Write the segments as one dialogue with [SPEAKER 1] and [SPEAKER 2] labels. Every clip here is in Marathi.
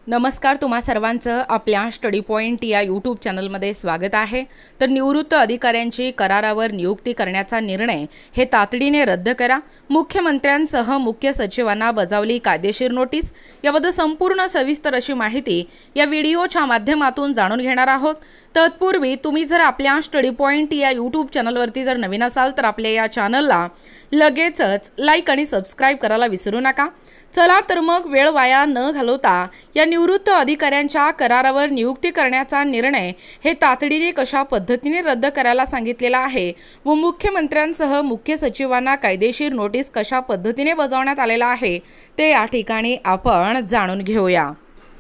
[SPEAKER 1] नमस्कार, तुम्हा सर्वांचं आपल्या स्टडी पॉइंट या यूट्यूब चॅनलमध्ये स्वागत आहे। तर निवृत्त अधिकाऱ्यांची करारावर नियुक्ती करण्याचा निर्णय हे तातडीने रद्द करा। मुख्यमंत्र्यांसह मुख्य सचिवांना बजावली कायदेशीर नोटीस। याबद्दल संपूर्ण सविस्तर अशी माहिती या व्हिडिओच्या माध्यमातून जाणून घेणार आहोत। तत्पूर्वी तुम्ही जर आपल्या स्टडी पॉइंट या यूट्यूब चॅनलवरती जर नवीन असाल तर आपल्या या चॅनलला लगेचच लाईक आणि सबस्क्राइब करायला विसरू नका। चला तर मग वेळ वाया न घालवता या निवृत्त अधिकाऱ्यांच्या करारावर नियुक्ती करण्याचा निर्णय हे तातडीने कशा पद्धतीने रद्द करायला सांगितलेला आहे व मुख्यमंत्र्यांसह मुख्य सचिवांना कायदेशीर नोटीस कशा पद्धतीने बजावण्यात आलेला आहे ते या ठिकाणी आपण जाणून घेऊया।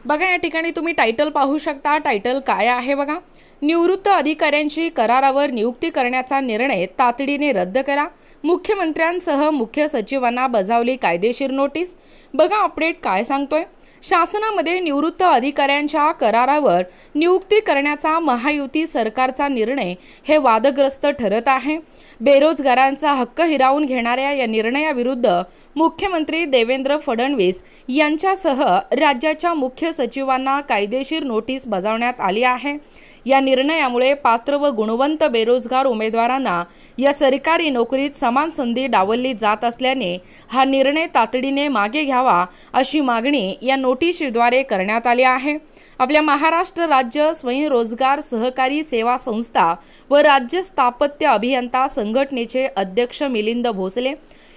[SPEAKER 1] बघा, या ठिकाणी तुम्ही टायटल पाहू शकता। टायटल काय आहे बघा, निवृत्त अधिकाऱ्यांची करारावर नियुक्ती करण्याचा निर्णय तातडीने रद्द करा। मुख्यमंत्र्यांसह मुख्य सचिवांना बजावली कायदेशीर नोटीस। बघा अपडेट काय सांगतोय। शासनामध्ये निवृत्त अधिकाऱ्यांच्या करारावर नियुक्ती करण्याचा महायुती सरकारचा निर्णय हे वादग्रस्त ठरत आहे। बेरोजगारांचा हक्क हिरावून घेणाऱ्या या निर्णयाविरुद्ध मुख्यमंत्री देवेंद्र फडणवीस यांच्यासह राज्याच्या मुख्य सचिवांना कायदेशीर नोटीस बजावण्यात आली आहे। या निर्णयामुळे पात्र व गुणवंत बेरोजगार उमेदवारांना या सरकारी नोकरीत समान संधी डावलली जात असल्याने हा निर्णय तातडीने मागे घ्यावा अशी मागणी या नोटीसद्वारे करण्यात आली आहे। आपल्या महाराष्ट्र राज्य स्वयंरोजगार सहकारी सेवा संस्था व राज्य स्थापत्य अभियंता संघटनेचे अध्यक्ष मिलिंद भोसले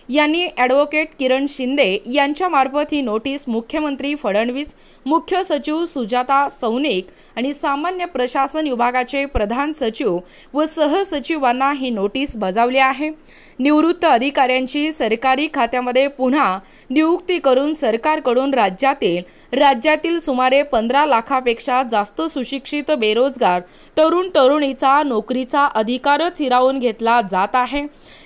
[SPEAKER 1] यांनी ॲडव्होकेट किरण शिंदे यांच्यामार्फत ही नोटीस मुख्यमंत्री फडणवीस, मुख्य सचिव सुजाता सौनिक आणि सामान्य प्रशासन विभागाचे प्रधान सचिव व सहसचिवांना ही नोटीस बजावली आहे। निवृत्त अधिकाऱ्यांची सरकारी खात्यामध्ये पुन्हा नियुक्ती करून सरकारकडून राज्यातील सुमारे 15 लाखापेक्षा जास्त सुशिक्षित बेरोजगार तरुण तरुणीचा नोकरीचा अधिकारच हिरावून घेतला जात आहे।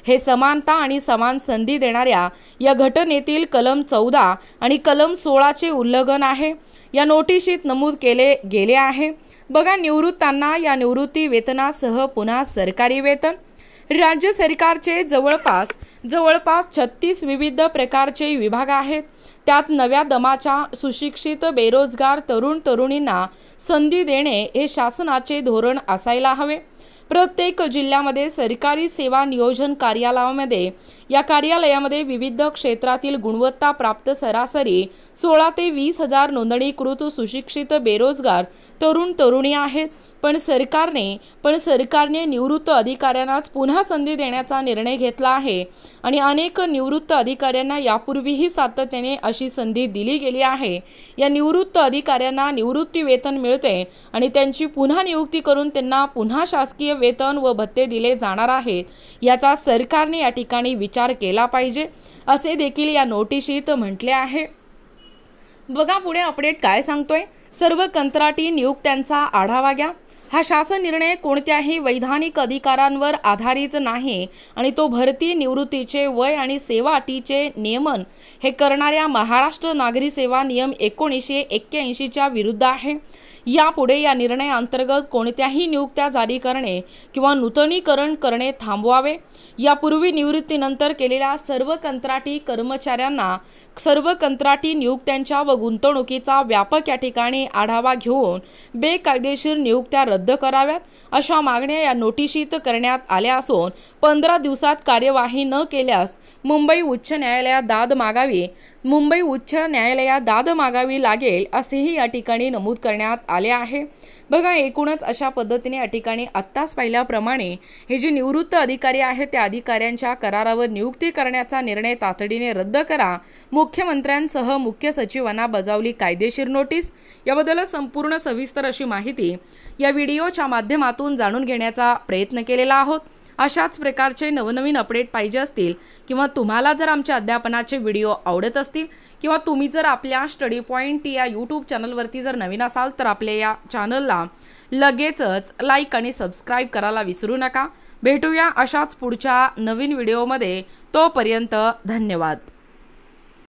[SPEAKER 1] हे समानता आणि समान संधी देणाऱ्या या घटनेतील कलम 14 आणि कलम 16चे उल्लंघन आहे, या नोटिशीत नमूद केले गेले आहे। बघा, निवृत्तांना या निवृत्ती वेतनासह पुन्हा सरकारी वेतन। राज्य सरकारचे जवळपास 36 विविध प्रकारचे विभाग आहेत। त्यात नव्या दमाच्या सुशिक्षित बेरोजगार तरुण तरुणींना संधी देणे हे शासनाचे धोरण असायला हवे। प्रत्येक जिल्ह्यामध्ये सरकारी सेवा नियोजन कार्यालयामध्ये विविध क्षेत्रातील गुणवत्ता प्राप्त सरासरी 16 ते 20 हजार नोंदणीकृत सुशिक्षित बेरोजगार तरुण तरुणी आहेत। पण सरकारने निवृत्त अधिकाऱ्यांनाच पुन्हा संधी देण्याचा निर्णय घेतला आहे आणि अनेक निवृत्त अधिकाऱ्यांना यापूर्वीही सातत्याने अशी संधी दिली गेली आहे। या निवृत्त अधिकाऱ्यांना निवृत्ती वेतन मिळते आणि त्यांची पुन्हा नियुक्ती करून त्यांना पुन्हा शासकीय वेतन व भत्ते दिले जाणार आहेत, याचा सरकारने या ठिकाणी विचार केला पाहिजे असे देखील या नोटिशीत म्हटले आहे। बघा पुढे अपडेट काय सांगतोय। सर्व कंत्राटी नियुक्त्यांचा आढावा घ्या। हा शासन निर्णय कोणत्याही वैधानिक अधिकारांवर आधारित नाही आणि तो भरती, निवृत्तीचे वय आणि सेवा अटीचे नियमन हे करणाऱ्या महाराष्ट्र नागरी सेवा नियम 1981च्या विरुद्ध आहे। यापुढे या निर्णयाअंतर्गत कोणत्याही नियुक्त्या जारी करणे किंवा नूतनीकरण करणे थांबवावे। यापूर्वी निवृत्तीनंतर केलेल्या सर्व कंत्राटी नियुक्त्यांच्या व गुंतवणुकीचा व्यापक या ठिकाणी आढावा घेऊन बेकायदेशीर नियुक्त्या रद्द कराव्यात अशा मागण्या या नोटिशीत करण्यात आल्या असून 15 दिवसात कार्यवाही न केल्यास मुंबई उच्च न्यायालयात दाद मागावी लागेल असेही या ठिकाणी नमूद करण्यात आले आहे। बघा, एकूणच अशा पद्धतीने या ठिकाणी आत्ताच पाहिल्याप्रमाणे हे जे निवृत्त अधिकारी आहेत त्या अधिकाऱ्यांच्या करारावर नियुक्ती करण्याचा निर्णय तातडीने रद्द करा। मुख्यमंत्र्यांसह मुख्य सचिवांना बजावली कायदेशीर नोटीस। याबद्दल संपूर्ण सविस्तर अशी माहिती या व्हिडिओच्या माध्यमातून जाणून घेण्याचा प्रयत्न केलेला आहोत। अशाच प्रकारचे नवनवीन अपडेट पाहिजे असतील किंवा तुम्हाला जर आमच्या अध्यापनाचे व्हिडिओ आवडत असतील किंवा तुम्ही जर आपल्या स्टडी पॉइंट या यूट्यूब चॅनलवरती जर नवीन असाल तर आपल्या या चॅनलला लगेचच लाईक आणि सबस्क्राइब करायला विसरू नका। भेटूया अशाच पुढच्या नवीन व्हिडिओमध्ये। तोपर्यंत धन्यवाद।